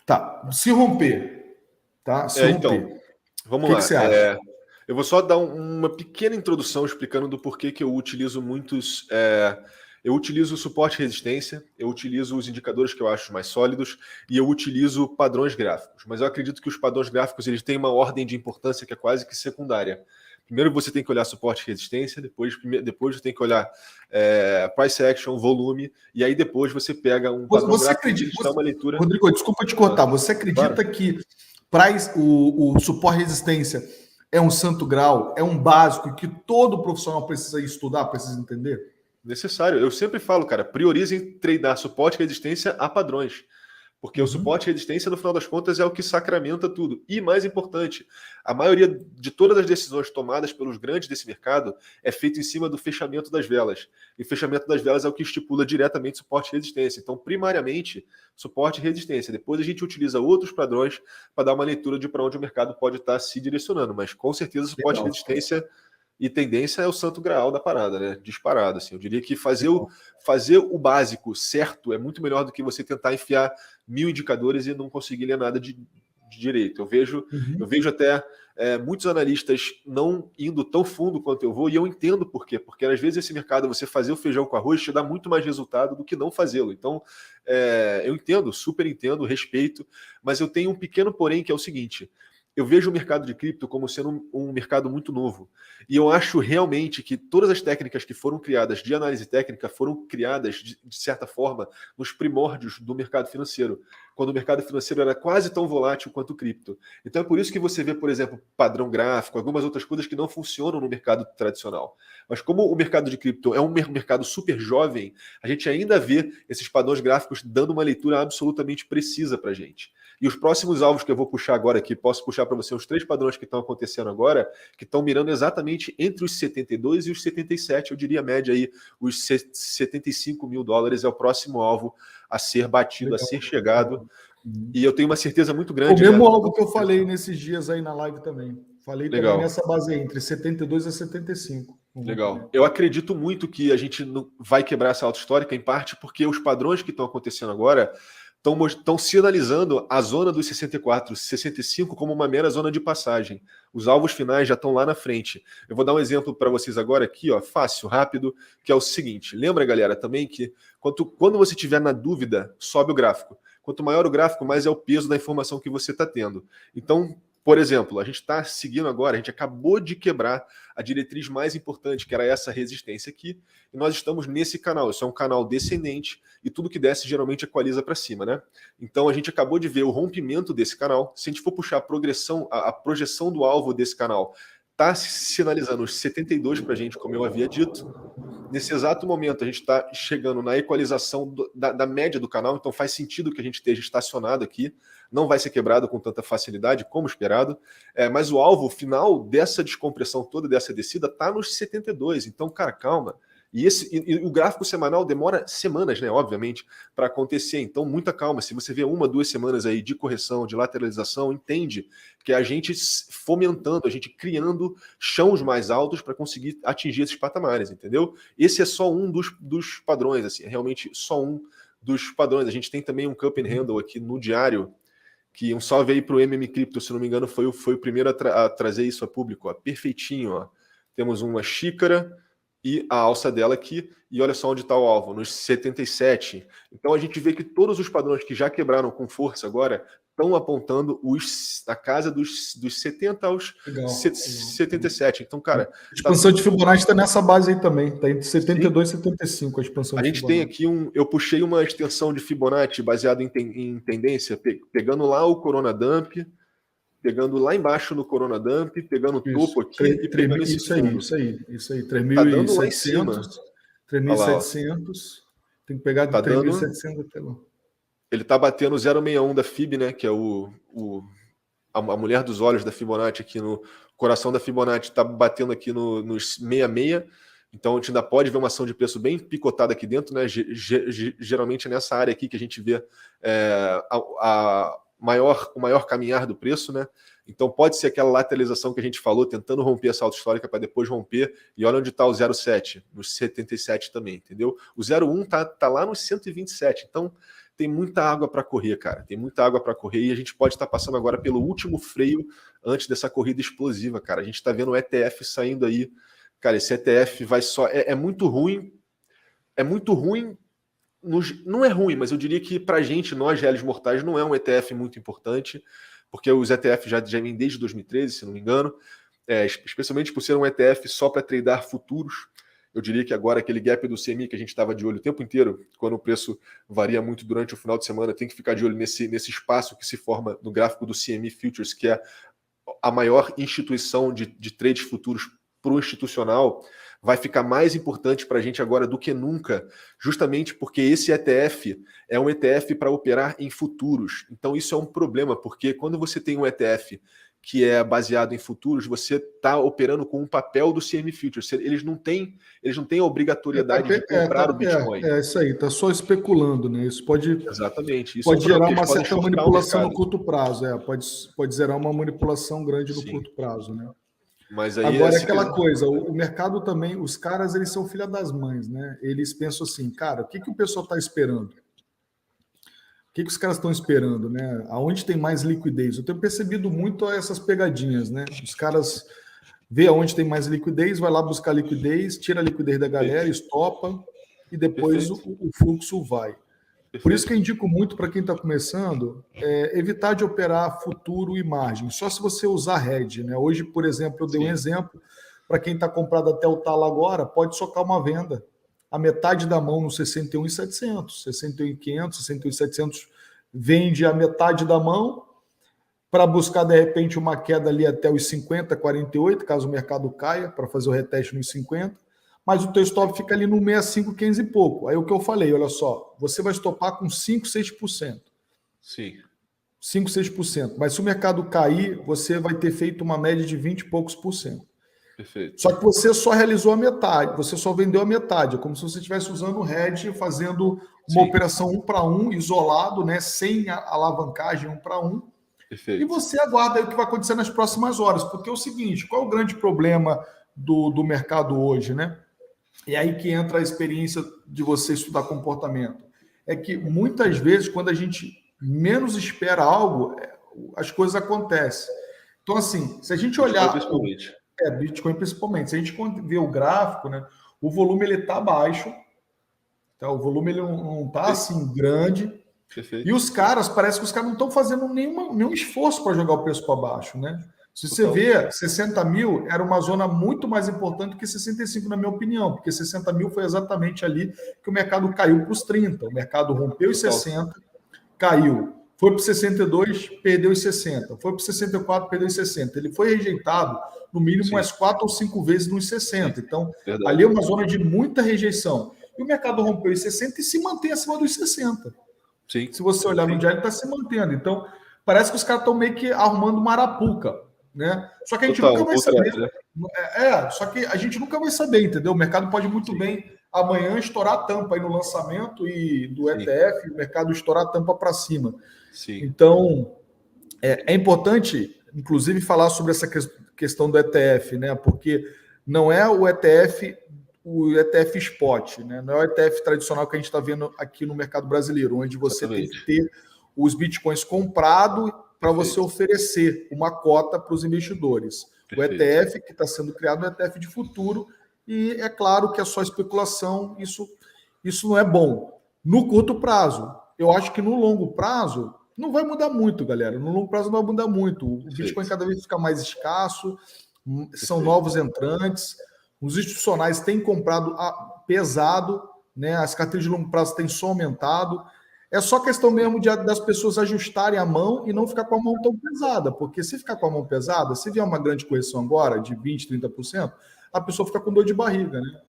Tá, se romper, tá? Se romper. Então, vamos O lá. que você acha? Eu vou só dar uma pequena introdução explicando do porquê que eu utilizo muitos. Eu utilizo o suporte e resistência, eu utilizo os indicadores que eu acho mais sólidos e eu utilizo padrões gráficos. Mas eu acredito que os padrões gráficos eles têm uma ordem de importância que é quase que secundária. Primeiro você tem que olhar suporte e resistência, depois você tem que olhar price action, volume, e aí depois você pega um padrão Você gráfico acredita, que te dá uma leitura. Rodrigo, desculpa te cortar. Você acredita Claro. que o suporte e resistência é um santo grau, é um básico que todo profissional precisa estudar, precisa entender? Necessário. Eu sempre falo, cara, priorizem treinar suporte e resistência a padrões. Porque o suporte e resistência, no final das contas, é o que sacramenta tudo. E, mais importante, a maioria de todas as decisões tomadas pelos grandes desse mercado é feito em cima do fechamento das velas. E o fechamento das velas é o que estipula diretamente suporte e resistência. Então, primariamente, suporte e resistência. Depois a gente utiliza outros padrões para dar uma leitura de para onde o mercado pode estar se direcionando. Mas, com certeza, suporte e resistência e tendência é o santo graal da parada, né? Disparado, assim. Eu diria que fazer o básico certo é muito melhor do que você tentar enfiar 1000 indicadores e não conseguir ler nada de direito. Eu vejo até muitos analistas não indo tão fundo quanto eu vou, e eu entendo por quê. Porque às vezes esse mercado, você fazer o feijão com arroz te dá muito mais resultado do que não fazê-lo. Então, eu entendo, super entendo, respeito, mas eu tenho um pequeno porém que é o seguinte: eu vejo o mercado de cripto como sendo um mercado muito novo. E eu acho realmente que todas as técnicas que foram criadas de análise técnica foram criadas, de certa forma, nos primórdios do mercado financeiro, quando o mercado financeiro era quase tão volátil quanto o cripto. Então é por isso que você vê, por exemplo, padrão gráfico, algumas outras coisas que não funcionam no mercado tradicional. Mas como o mercado de cripto é um mercado super jovem, a gente ainda vê esses padrões gráficos dando uma leitura absolutamente precisa para a gente. E os próximos alvos que eu vou puxar agora aqui, posso puxar para você os 3 padrões que estão acontecendo agora, que estão mirando exatamente entre os 72 e os 77, eu diria a média aí, os 75 mil dólares é o próximo alvo a ser batido, a ser chegado. E eu tenho uma certeza muito grande. O mesmo alvo que eu falei nesses dias aí na live também. Falei Legal. Também nessa base aí, entre 72 e 75. Legal. Eu acredito muito que a gente não vai quebrar essa alta histórica, em parte porque os padrões que estão acontecendo agora estão sinalizando a zona dos 64, 65 como uma mera zona de passagem. Os alvos finais já estão lá na frente. Eu vou dar um exemplo para vocês agora aqui, ó, fácil, rápido, que é o seguinte. Lembra, galera, também que quando você estiver na dúvida, sobe o gráfico. Quanto maior o gráfico, mais é o peso da informação que você está tendo. Então, por exemplo, a gente está seguindo agora, a gente acabou de quebrar a diretriz mais importante, que era essa resistência aqui, e nós estamos nesse canal. Isso é um canal descendente, e tudo que desce geralmente equaliza para cima, né? Então a gente acabou de ver o rompimento desse canal. Se a gente for puxar a progressão, a projeção do alvo desse canal, está sinalizando os 72 para a gente, como eu havia dito. Nesse exato momento, a gente está chegando na equalização da média do canal, então faz sentido que a gente esteja estacionado aqui. Não vai ser quebrado com tanta facilidade como esperado, mas o alvo final dessa descompressão toda, dessa descida, está nos 72. Então, cara, calma. E o gráfico semanal demora semanas, né, obviamente, para acontecer. Então, muita calma. Se você vê 1, 2 semanas aí de correção, de lateralização, entende que a gente fomentando, a gente criando chãos mais altos para conseguir atingir esses patamares, entendeu? Esse é só um dos padrões, assim, é realmente só um dos padrões. A gente tem também um cup and handle aqui no diário, que um salve aí para o MM Crypto, se não me engano, foi o primeiro a trazer isso a público, ó, perfeitinho, ó. Temos uma xícara e a alça dela aqui, e olha só onde está o alvo, nos 77. Então a gente vê que todos os padrões que já quebraram com força agora estão apontando a casa dos 70 aos 77. Então, cara... A expansão de Fibonacci está nessa base aí também, está entre 72 e 75 a expansão de Fibonacci. A gente tem aqui eu puxei uma extensão de Fibonacci baseada em tendência, pegando lá o Corona Dump, pegando lá embaixo no Corona Dump, pegando o topo aqui e pegando esse fundo. Isso aí. 3.700. Tá dando lá em cima. 3.700. Tem que pegar de tá 3.700 até lá. Ele tá batendo 0,61 da Fib, né? Que é a mulher dos olhos da Fibonacci aqui no coração da Fibonacci, tá batendo aqui nos 66. Então a gente ainda pode ver uma ação de preço bem picotada aqui dentro, né? Geralmente é nessa área aqui que a gente vê o maior caminhar do preço, né? Então pode ser aquela lateralização que a gente falou, tentando romper essa alta histórica para depois romper, e olha onde está o 0,7, nos 77 também, entendeu? O 0,1 tá lá nos 127, então tem muita água para correr, cara, tem muita água para correr, e a gente pode estar passando agora pelo último freio antes dessa corrida explosiva, cara. A gente está vendo o ETF saindo aí, cara, esse ETF vai só... É muito ruim, não é ruim, mas eu diria que pra gente, nós, réis mortais, não é um ETF muito importante, porque os ETF já vêm desde 2013, se não me engano, especialmente por ser um ETF só para tradar futuros. Eu diria que agora aquele gap do CMI que a gente estava de olho o tempo inteiro, quando o preço varia muito durante o final de semana, tem que ficar de olho nesse espaço que se forma no gráfico do CME Futures, que é a maior instituição de trades futuros para o institucional, vai ficar mais importante para a gente agora do que nunca, justamente porque esse ETF é um ETF para operar em futuros. Então isso é um problema, porque quando você tem um ETF que é baseado em futuros, você está operando com um papel do CME Futures. Eles não têm a obrigatoriedade de comprar o Bitcoin. É isso aí, está só especulando, né? Isso pode, exatamente, isso pode gerar uma podem certa shortar o manipulação mercado. no curto prazo, pode gerar uma manipulação grande no Sim. curto prazo, né? Mas aí, agora, aquela coisa, o mercado também, os caras, eles são filha das mães, né? Eles pensam assim, cara, o que o pessoal está esperando? O que os caras estão esperando, né? Aonde tem mais liquidez? Eu tenho percebido muito essas pegadinhas, né? Os caras vê aonde tem mais liquidez, vai lá buscar liquidez, tira a liquidez da galera, estopa e depois o fluxo vai. Por isso que eu indico muito para quem está começando, evitar de operar futuro e margem, só se você usar hedge, né? Hoje, por exemplo, eu dei um exemplo, para quem está comprado até o talo agora, pode socar uma venda. A metade da mão no 61.700, 61.500, 61.700 vende a metade da mão para buscar, de repente, uma queda ali até os 50, 48, caso o mercado caia, para fazer o reteste nos 50. Mas o teu stop fica ali no 65, 15 e pouco. Aí o que eu falei, olha só, você vai stopar com 5, 6%. Sim. 5, 6%. Mas se o mercado cair, você vai ter feito uma média de 20 e poucos por cento. Perfeito. Só que você só realizou a metade, você só vendeu a metade. É como se você estivesse usando o hedge, fazendo uma operação 1 para 1, isolado, né, sem a alavancagem 1 para 1. Perfeito. E você aguarda aí o que vai acontecer nas próximas horas. Porque é o seguinte, qual é o grande problema do mercado hoje, né? E aí que entra a experiência de você estudar comportamento. É que muitas vezes, quando a gente menos espera algo, as coisas acontecem. Então, assim, se a gente olhar... Bitcoin principalmente. Se a gente ver o gráfico, né, o volume ele está baixo. Tá? O volume ele não está assim grande. Perfeito. E os caras, parece que os caras não estão fazendo nenhum esforço para jogar o preço para baixo, né? Se você vê, 60 mil era uma zona muito mais importante que 65, na minha opinião, porque 60 mil foi exatamente ali que o mercado caiu para os 30. O mercado rompeu os 60, caiu. Foi para os 62, perdeu os 60. Foi para os 64, perdeu os 60. Ele foi rejeitado, no mínimo, umas 4 ou 5 vezes nos 60. Então, ali é uma zona de muita rejeição. E o mercado rompeu os 60 e se mantém acima dos 60. Sim. Se você olhar no diário, ele está se mantendo. Então, parece que os caras estão meio que arrumando uma arapuca, né? Só que a gente nunca vai saber. Né? Só que a gente nunca vai saber, entendeu? O mercado pode muito bem amanhã estourar a tampa aí no lançamento e do ETF, o mercado estourar a tampa para cima. Sim. Então, é importante, inclusive, falar sobre essa questão do ETF, né? Porque não é o ETF spot, né? Não é o ETF tradicional que a gente está vendo aqui no mercado brasileiro, onde você tem que ter os bitcoins comprados para você oferecer uma cota para os investidores. O ETF que está sendo criado é um ETF de futuro e é claro que é só especulação, isso não é bom. No curto prazo, eu acho que no longo prazo não vai mudar muito, galera. No longo prazo não vai mudar muito. O Bitcoin cada vez fica mais escasso, são novos entrantes, os institucionais têm comprado pesado, né? As carteiras de longo prazo têm só aumentado. É só questão mesmo das pessoas ajustarem a mão e não ficar com a mão tão pesada, porque se ficar com a mão pesada, se vier uma grande correção agora de 20%, 30%, a pessoa fica com dor de barriga, né?